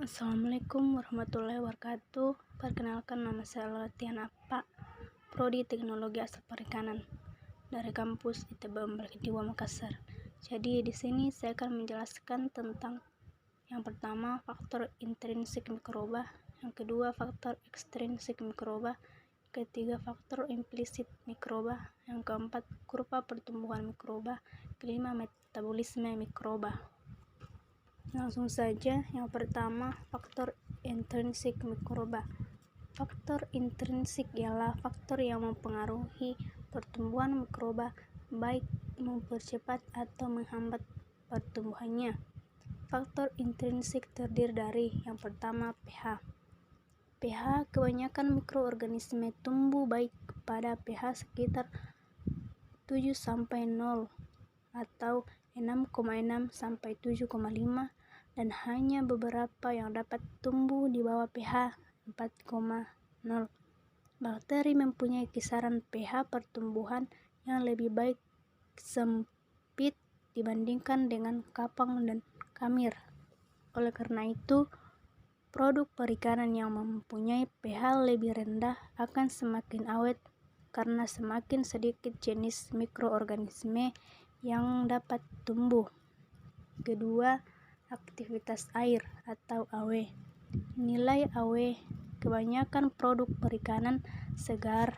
Assalamualaikum warahmatullahi wabarakatuh. Perkenalkan, nama saya Latihan Apa, Prodi Teknologi Asal Perikanan dari kampus ITB Umbul Makassar. Jadi di sini saya akan menjelaskan tentang yang pertama faktor intrinsik mikroba, yang kedua faktor ekstrinsik mikroba, ketiga faktor implisit mikroba, yang keempat kurva pertumbuhan mikroba, kelima metabolisme mikroba. Langsung saja, yang pertama faktor intrinsik mikroba. Faktor intrinsik ialah faktor yang mempengaruhi pertumbuhan mikroba, baik mempercepat atau menghambat pertumbuhannya. Faktor intrinsik terdiri dari yang pertama pH. pH kebanyakan mikroorganisme tumbuh baik pada pH sekitar 7-0 atau 6,6 sampai 7,5, dan hanya beberapa yang dapat tumbuh di bawah pH 4,0. Bakteri mempunyai kisaran pH pertumbuhan yang lebih baik sempit dibandingkan dengan kapang dan kamir. Oleh karena itu, produk perikanan yang mempunyai pH lebih rendah akan semakin awet karena semakin sedikit jenis mikroorganisme yang dapat tumbuh. Kedua, aktivitas air atau AW. Nilai AW kebanyakan produk perikanan segar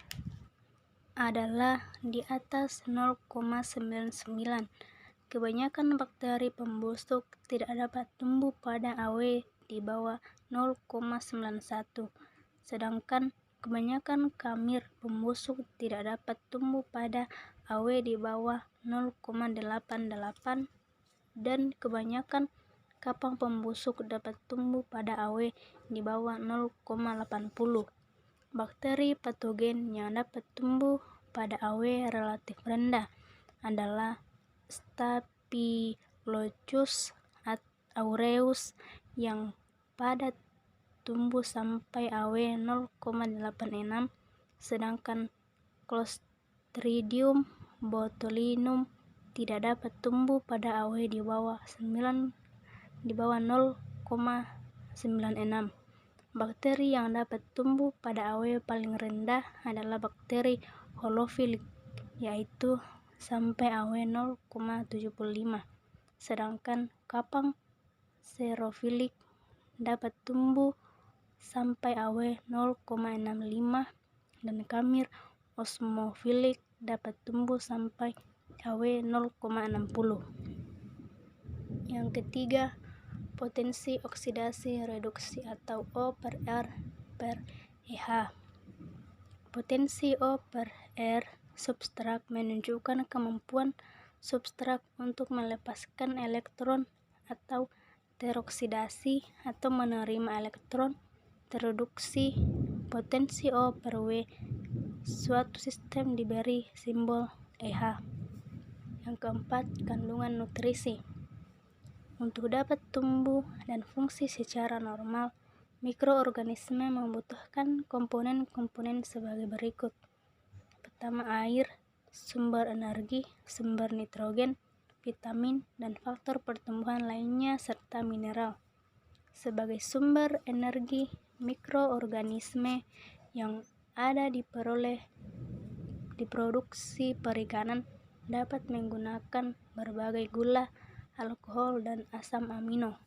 adalah di atas 0,99. Kebanyakan bakteri pembusuk tidak dapat tumbuh pada AW di bawah 0,91, sedangkan kebanyakan kamir pembusuk tidak dapat tumbuh pada AW di bawah 0,88, dan kebanyakan kapang pembusuk dapat tumbuh pada AW di bawah 0,80. Bakteri patogen yang dapat tumbuh pada AW relatif rendah adalah Staphylococcus aureus yang pada tumbuh sampai AW 0,86, sedangkan Clostridium botulinum tidak dapat tumbuh pada AW di bawah 0,96. Bakteri yang dapat tumbuh pada AW paling rendah adalah bakteri holofilik, yaitu sampai AW 0,75, sedangkan kapang xerofilik dapat tumbuh sampai AW 0,65, dan kamir osmofilik dapat tumbuh sampai AW 0,60. Yang ketiga, potensi oksidasi reduksi atau O/R/EH. Potensi O/R substrat menunjukkan kemampuan substrat untuk melepaskan elektron atau teroksidasi atau menerima elektron tereduksi. Potensi O/W suatu sistem diberi simbol EH. Yang keempat, kandungan nutrisi. Untuk dapat tumbuh dan fungsi secara normal, mikroorganisme membutuhkan komponen-komponen sebagai berikut. Pertama, air, sumber energi, sumber nitrogen, vitamin, dan faktor pertumbuhan lainnya, serta mineral. Sebagai sumber energi, mikroorganisme yang ada di produksi perikanan dapat menggunakan berbagai gula, alkohol, dan asam amino.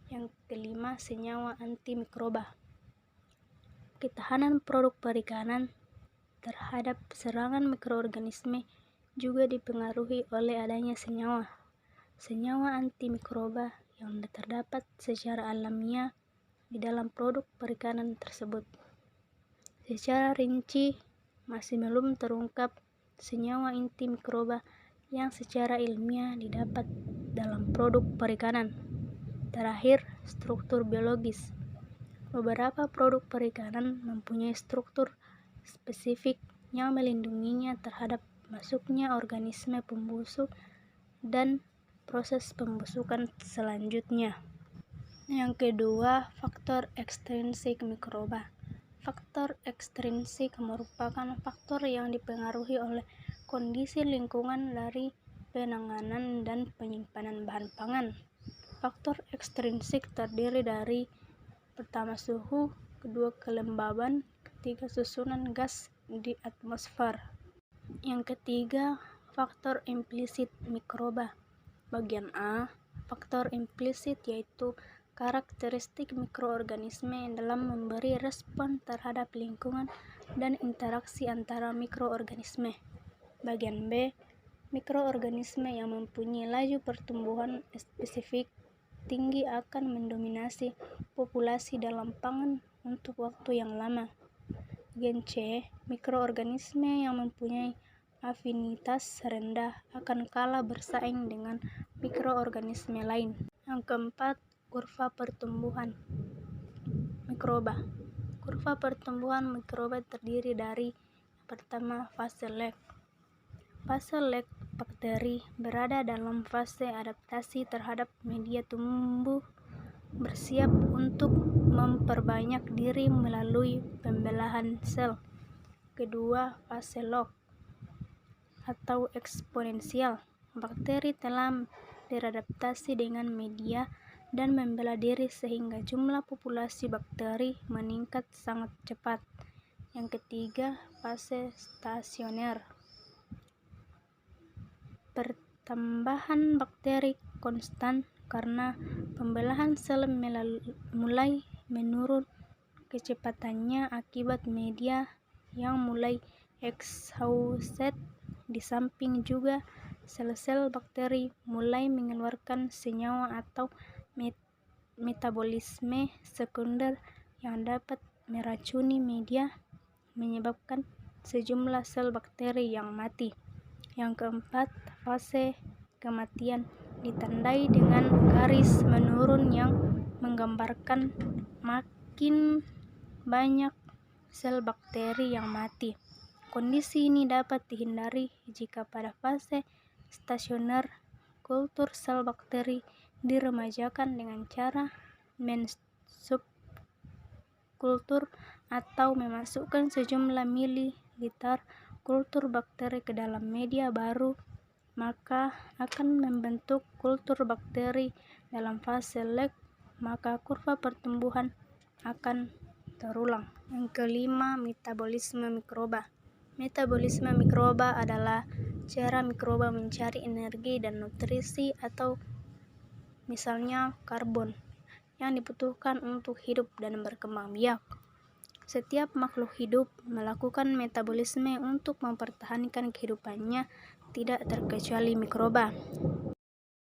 Yang kelima, senyawa antimikroba. Ketahanan produk perikanan terhadap serangan mikroorganisme juga dipengaruhi oleh adanya senyawa antimikroba yang terdapat secara alamiah di dalam produk perikanan tersebut. Secara rinci, masih belum terungkap senyawa antimikroba yang secara ilmiah didapat dalam produk perikanan. Terakhir, struktur biologis. Beberapa produk perikanan mempunyai struktur spesifik yang melindunginya terhadap masuknya organisme pembusuk dan proses pembusukan selanjutnya. Yang kedua, faktor ekstrinsik mikroba. Faktor ekstrinsik merupakan faktor yang dipengaruhi oleh kondisi lingkungan dari penanganan dan penyimpanan bahan pangan. Faktor ekstrinsik terdiri dari pertama suhu, kedua kelembaban, ketiga susunan gas di atmosfer. Yang ketiga, faktor implisit mikroba. Bagian A, faktor implisit yaitu karakteristik mikroorganisme dalam memberi respon terhadap lingkungan dan interaksi antara mikroorganisme. Bagian B, mikroorganisme yang mempunyai laju pertumbuhan spesifik tinggi akan mendominasi populasi dalam pangan untuk waktu yang lama. Bagian C, mikroorganisme yang mempunyai afinitas rendah akan kalah bersaing dengan mikroorganisme lain. Yang keempat, kurva pertumbuhan mikroba. Kurva pertumbuhan mikroba terdiri dari pertama, fase lag. Fase lag bakteri berada dalam fase adaptasi terhadap media tumbuh, bersiap untuk memperbanyak diri melalui pembelahan sel. Kedua, fase log atau eksponensial. Bakteri telah beradaptasi dengan media dan membela diri sehingga jumlah populasi bakteri meningkat sangat cepat. Yang ketiga, fase stasioner. Pertambahan bakteri konstan karena pembelahan sel mulai menurun kecepatannya akibat media yang mulai exhausted. Di samping juga sel-sel bakteri mulai mengeluarkan senyawa atau metabolisme sekunder yang dapat meracuni media, menyebabkan sejumlah sel bakteri yang mati. Yang keempat, fase kematian ditandai dengan garis menurun yang menggambarkan makin banyak sel bakteri yang mati. Kondisi ini dapat dihindari jika pada fase stasioner kultur sel bakteri diremajakan dengan cara mensubkultur atau memasukkan sejumlah mililiter kultur bakteri ke dalam media baru, maka akan membentuk kultur bakteri dalam fase lag, maka kurva pertumbuhan akan terulang. Yang kelima, metabolisme mikroba. Metabolisme mikroba adalah cara mikroba mencari energi dan nutrisi atau misalnya karbon yang dibutuhkan untuk hidup dan berkembang biak. Setiap makhluk hidup melakukan metabolisme untuk mempertahankan kehidupannya, tidak terkecuali mikroba.